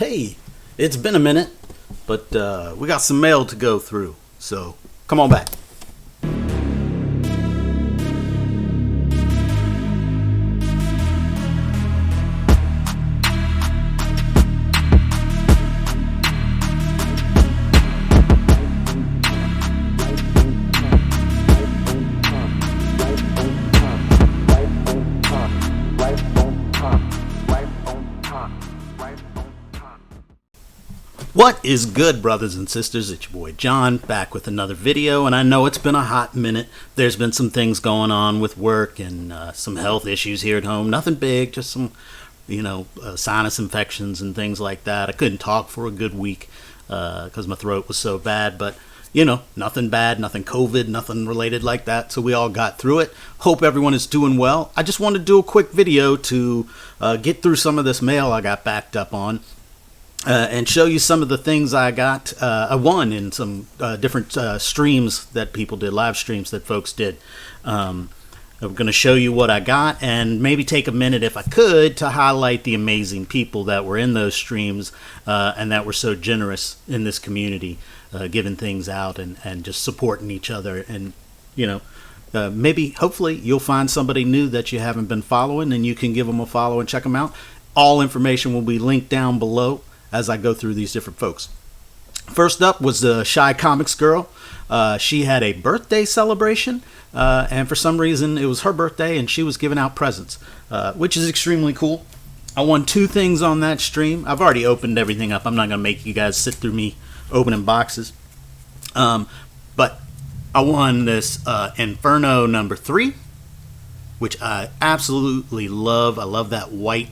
Hey, it's been a minute, but we got some mail to go through, so come on back. What is good, brothers and sisters? It's your boy John, back with another video, and I know it's been a hot minute. There's been some things going on with work and some health issues here at home. Nothing big, just some, sinus infections and things like that. I couldn't talk for a good week because my throat was so bad, but nothing bad, nothing COVID, nothing related like that. So we all got through it. Hope everyone is doing well. I just wanted to do a quick video to get through some of this mail I got backed up on. And show you some of the things I got. I won in some different streams that people did, live streams that folks did. I'm going to show you what I got and maybe take a minute, if I could, to highlight the amazing people that were in those streams and that were so generous in this community, giving things out and just supporting each other. And, maybe, hopefully, you'll find somebody new that you haven't been following and you can give them a follow and check them out. All information will be linked down below as I go through these different folks. First up was the Shy Comics girl. She had a birthday celebration, and for some reason it was her birthday and she was giving out presents, which is extremely cool. I won two things on that stream. I've already opened everything up. I'm not going to make you guys sit through me opening boxes. But I won this Inferno number 3, which I absolutely love. I love that white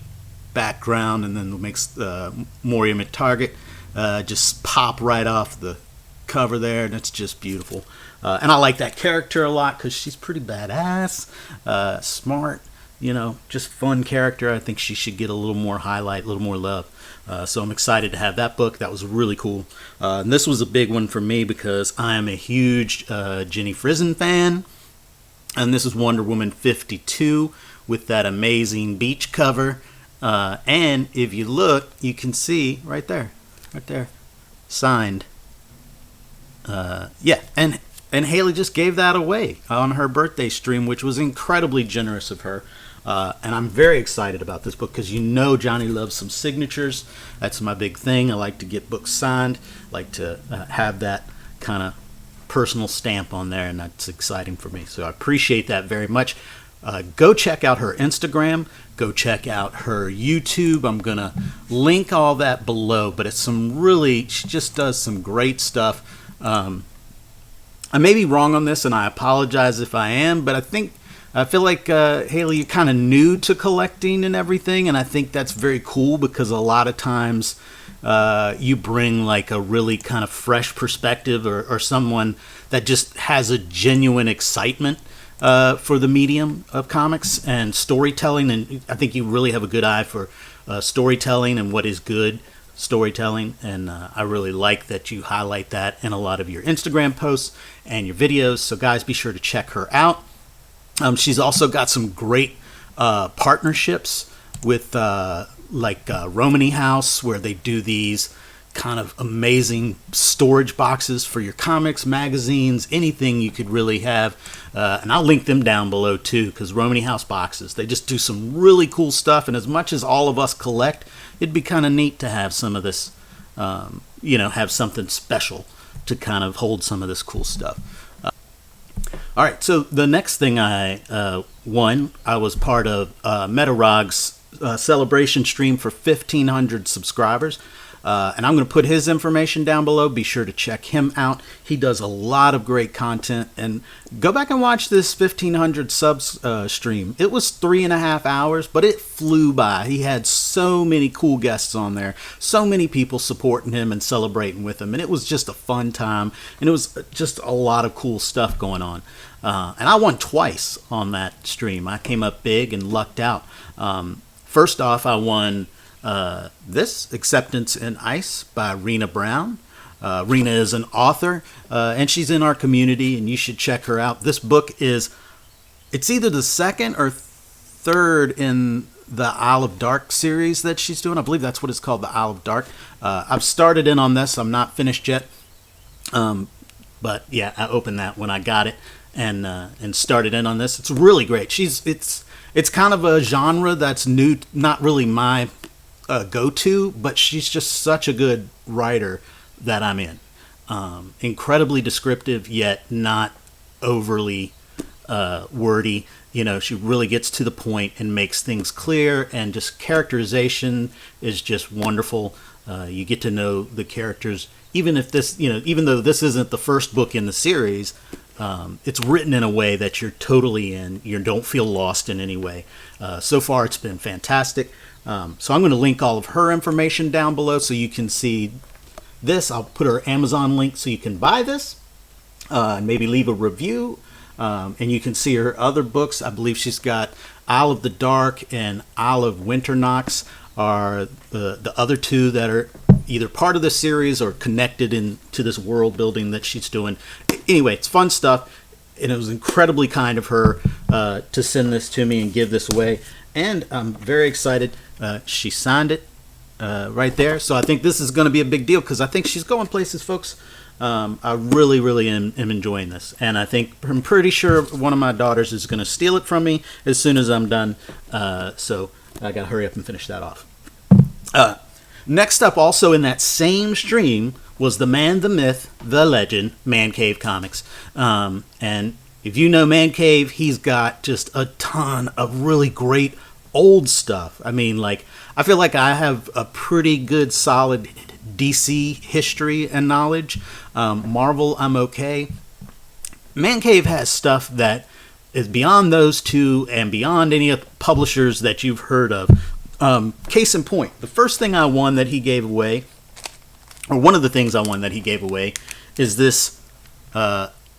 background, and then it makes Moria Target just pop right off the cover there, and it's just beautiful. And I like that character a lot because she's pretty badass, smart, just fun character. I think she should get a little more highlight, a little more love. So I'm excited to have that book. That was really cool. And this was a big one for me because I am a huge Jenny Frison fan, and this is Wonder Woman 52 with that amazing beach cover. And if you look, you can see right there, signed. Yeah, and Haley just gave that away on her birthday stream, which was incredibly generous of her. And I'm very excited about this book because Johnny loves some signatures. That's my big thing. I like to get books signed, like to have that kind of personal stamp on there, and that's exciting for me. So I appreciate that very much. Go check out her Instagram. Go check out her YouTube. I'm going to link all that below, but she just does some great stuff. I may be wrong on this, and I apologize if I am, but I feel like, Haley, you're kind of new to collecting and everything, and I think that's very cool because a lot of times you bring like a really kind of fresh perspective or someone that just has a genuine excitement for the medium of comics and storytelling, and I think you really have a good eye for storytelling and what is good storytelling, and I really like that you highlight that in a lot of your Instagram posts and your videos. So guys, be sure to check her out. She's also got some great partnerships with Romany House, where they do these kind of amazing storage boxes for your comics, magazines, anything you could really have. And I'll link them down below too, because Romany House boxes, they just do some really cool stuff. And as much as all of us collect, it'd be kind of neat to have some of this, have something special to kind of hold some of this cool stuff. All right, so the next thing I won, I was part of Metarog's celebration stream for 1,500 subscribers. And I'm going to put his information down below. Be sure to check him out. He does a lot of great content. And go back and watch this 1,500 subs stream. It was 3.5 hours, but it flew by. He had so many cool guests on there. So many people supporting him and celebrating with him. And it was just a fun time. And it was just a lot of cool stuff going on. And I won twice on that stream. I came up big and lucked out. First off, I won this, Acceptance in Ice by Karina Brown. Rena is an author, and she's in our community, and you should check her out. This book it's either the second or third in the Isle of Dark series that she's doing. I believe that's what it's called, the Isle of Dark. I've started in on this. I'm not finished yet. But yeah, I opened that when I got it and started in on this. It's really great. It's kind of a genre that's new, not really my go-to, but she's just such a good writer that I'm in. Incredibly descriptive, yet not overly wordy. You know, she really gets to the point and makes things clear, and just characterization is just wonderful. You get to know the characters, even though this isn't the first book in the series. It's written in a way that you're totally in. You don't feel lost in any way. So far, it's been fantastic. So I'm going to link all of her information down below so you can see this. I'll put her Amazon link so you can buy this and maybe leave a review. And you can see her other books. I believe she's got Isle of the Dark and Isle of Winternox are the other two that are either part of the series or connected into this world building that she's doing. Anyway, it's fun stuff, and it was incredibly kind of her to send this to me and give this away. And I'm very excited. She signed it right there. So I think this is going to be a big deal because I think she's going places, folks. I really, really am enjoying this. And I'm pretty sure one of my daughters is going to steal it from me as soon as I'm done. So I got to hurry up and finish that off. Next up, also in that same stream, was the man, the myth, the legend, MancaveComics. And if you know Mancave, he's got just a ton of really great old stuff. I mean, like, I feel like I have a pretty good, solid DC history and knowledge. Marvel, I'm okay. Mancave has stuff that is beyond those two and beyond any of the publishers that you've heard of. Case in point, the first thing I won that he gave away, or one of the things I won that he gave away, is this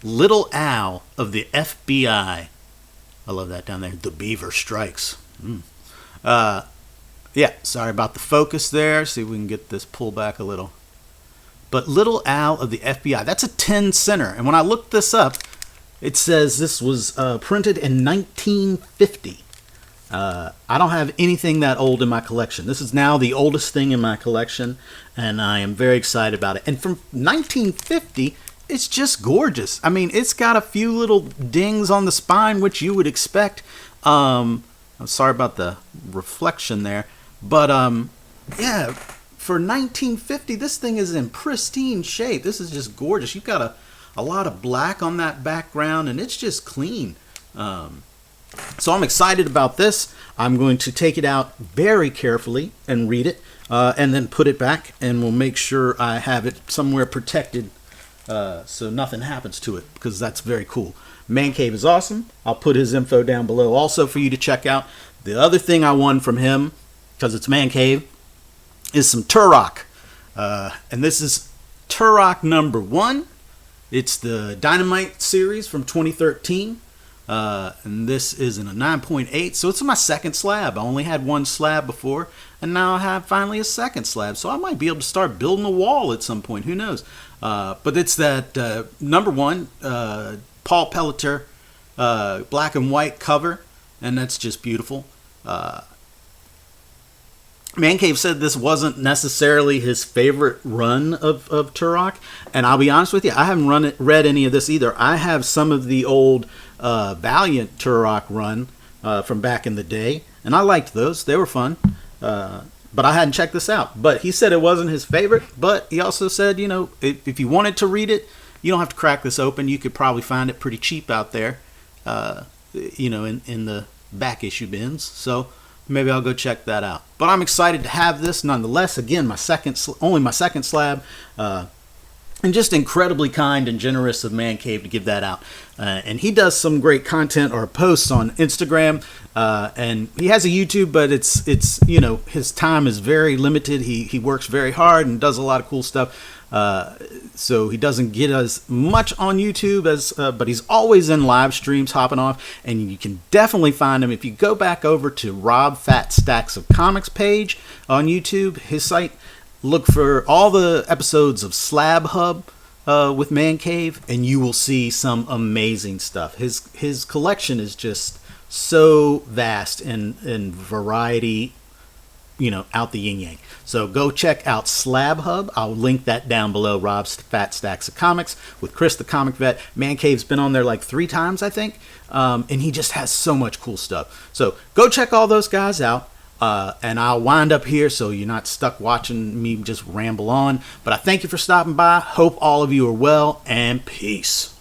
Little Al of the FBI. I love that down there. The Beaver Strikes. Yeah, sorry about the focus there. See if we can get this pulled back a little. But Little Al of the FBI, that's a 10 center. And when I looked this up, it says this was printed in 1950. I don't have anything that old in my collection. This is now the oldest thing in my collection, and I am very excited about it. And from 1950, it's just gorgeous. I mean, it's got a few little dings on the spine, which you would expect. I'm sorry about the reflection there. But, yeah, for 1950, this thing is in pristine shape. This is just gorgeous. You've got a lot of black on that background, and it's just clean. So I'm excited about this. I'm going to take it out very carefully and read it, and then put it back, and we'll make sure I have it somewhere protected so nothing happens to it, because that's very cool. Mancave is awesome. I'll put his info down below also for you to check out. The other thing I won from him, because it's Mancave, is some Turok. And this is Turok number 1. It's the Dynamite series from 2013. And this is in a 9.8, so it's my second slab. I only had one slab before, and now I have finally a second slab, so I might be able to start building a wall at some point. Who knows? But it's that number 1 Paul Pelletier black and white cover, and that's just beautiful. Mancave said this wasn't necessarily his favorite run of Turok, and I'll be honest with you, I haven't read any of this either. I have some of the old Valiant Turok run from back in the day, and I liked those. They were fun, but I hadn't checked this out. But he said it wasn't his favorite, but he also said, you know, if you wanted to read it, you don't have to crack this open. You could probably find it pretty cheap out there, you know, in the back issue bins. So maybe I'll go check that out. But I'm excited to have this nonetheless. Again, only my second slab. And just incredibly kind and generous of Mancave to give that out. And he does some great content or posts on Instagram. And he has a YouTube, but it's you know, his time is very limited. He works very hard and does a lot of cool stuff. So he doesn't get as much on YouTube as, but he's always in live streams hopping off, and you can definitely find him if you go back over to Rob Fat Stacks of Comics page on YouTube, his site. Look for all the episodes of SlabHub with Mancave, and you will see some amazing stuff. His collection is just so vast in variety, out the yin yang. So go check out SlabHub. I'll link that down below. Rob's Fat Stacks of Comics with Chris the Comic Vet. Mancave's been on there like 3 times, I think, and he just has so much cool stuff. So go check all those guys out. And I'll wind up here so you're not stuck watching me just ramble on. But I thank you for stopping by. Hope all of you are well, and peace.